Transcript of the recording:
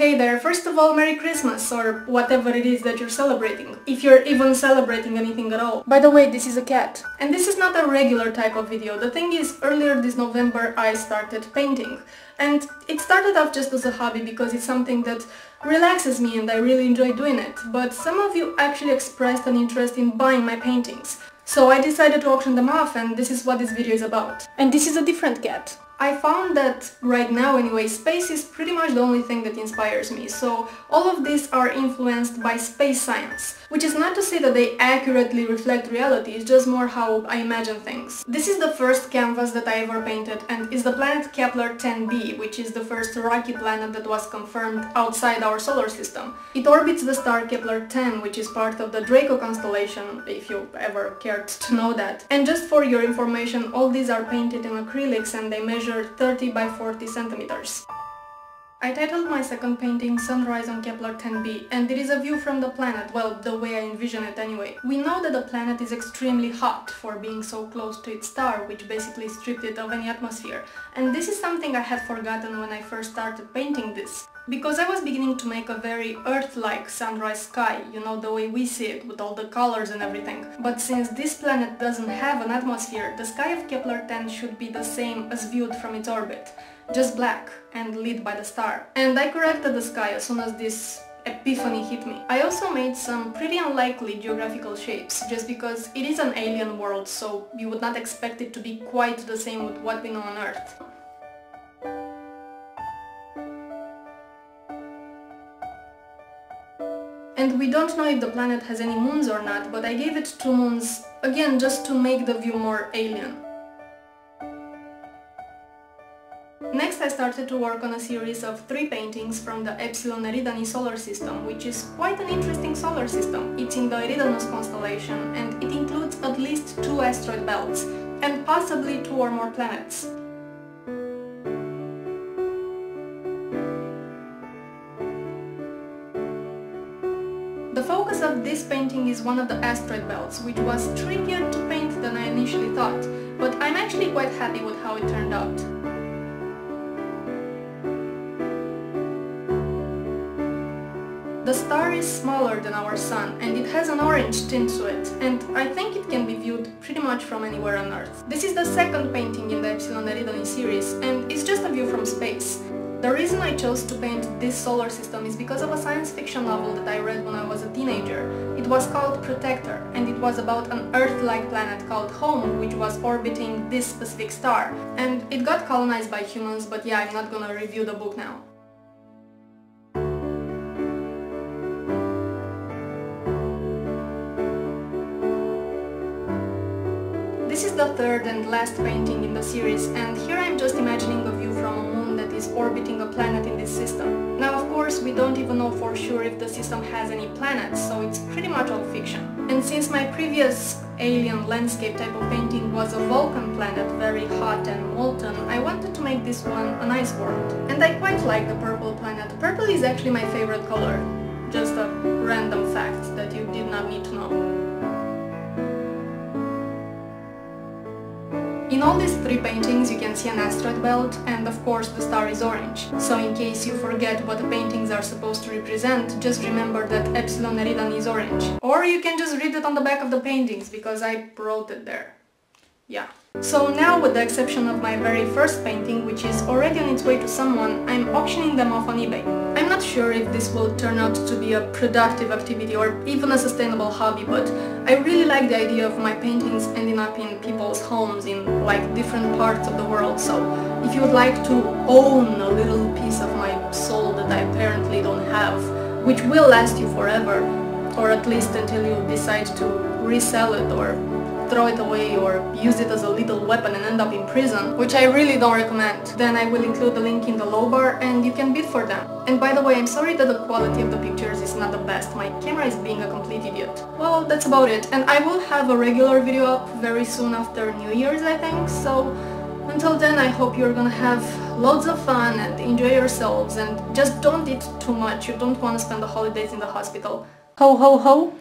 Hey there, first of all, Merry Christmas, or whatever it is that you're celebrating, if you're even celebrating anything at all. By the way, this is a cat. And this is not a regular type of video. The thing is, earlier this November I started painting. And it started off just as a hobby because it's something that relaxes me and I really enjoy doing it. But some of you actually expressed an interest in buying my paintings. So I decided to auction them off, and this is what this video is about. And this is a different cat. I found that right now anyway, space is pretty much the only thing that inspires me, so all of these are influenced by space science, which is not to say that they accurately reflect reality, it's just more how I imagine things. This is the first canvas that I ever painted and is the planet Kepler-10b, which is the first rocky planet that was confirmed outside our solar system. It orbits the star Kepler-10, which is part of the Draco constellation, if you ever cared to know that. And just for your information, all these are painted in acrylics and they measure 30 by 40 centimeters. I titled my second painting Sunrise on Kepler-10b, and it is a view from the planet, well, the way I envision it anyway. We know that the planet is extremely hot for being so close to its star, which basically stripped it of any atmosphere, and this is something I had forgotten when I first started painting this. Because I was beginning to make a very Earth-like sunrise sky, you know, the way we see it, with all the colors and everything. But since this planet doesn't have an atmosphere, the sky of Kepler-10 should be the same as viewed from its orbit, just black and lit by the star. And I corrected the sky as soon as this epiphany hit me. I also made some pretty unlikely geographical shapes, just because it is an alien world, so you would not expect it to be quite the same with what we know on Earth. And we don't know if the planet has any moons or not, but I gave it 2 moons, again just to make the view more alien. Next I started to work on a series of 3 paintings from the Epsilon Eridani solar system, which is quite an interesting solar system. It's in the Eridanus constellation and it includes at least 2 asteroid belts, and possibly 2 or more planets. The focus of this painting is one of the asteroid belts, which was trickier to paint than I initially thought, but I'm actually quite happy with how it turned out. The star is smaller than our Sun and it has an orange tint to it, and I think it can be viewed pretty much from anywhere on Earth. This is the second painting in the Epsilon Eridani series, and it's just a view from space. The reason I chose to paint this solar system is because of a science fiction novel that I read when I was a teenager. It was called Protector, and it was about an Earth-like planet called Home, which was orbiting this specific star. And it got colonized by humans, but yeah, I'm not gonna review the book now. This is the third and last painting in the series, and here I'm just imagining a view from a moon that is orbiting a planet in this system. Now, of course, we don't even know for sure if the system has any planets, so it's pretty much all fiction. And since my previous alien landscape type of painting was a Vulcan planet, very hot and molten, I wanted to make this one an ice world. And I quite like the purple planet. Purple is actually my favorite color. Just a random fact that you did not need to know. In all these 3 paintings you can see an asteroid belt, and of course the star is orange. So in case you forget what the paintings are supposed to represent, just remember that Epsilon Eridani is orange. Or you can just read it on the back of the paintings, because I wrote it there. Yeah. So now, with the exception of my very first painting, which is already on its way to someone, I'm auctioning them off on eBay. I'm not sure if this will turn out to be a productive activity or even a sustainable hobby, but I really like the idea of my paintings ending up in people's homes in like different parts of the world. So if you would like to own a little piece of my soul that I apparently don't have, which will last you forever, or at least until you decide to resell it or throw it away or use it as a little weapon and end up in prison, which I really don't recommend, then I will include the link in the low bar and you can bid for them. And by the way, I'm sorry that the quality of the pictures is not the best, my camera is being a complete idiot. Well, that's about it, and I will have a regular video up very soon after New Year's, I think, so until then I hope you're gonna have loads of fun and enjoy yourselves, and just don't eat too much, you don't want to spend the holidays in the hospital. Ho ho ho!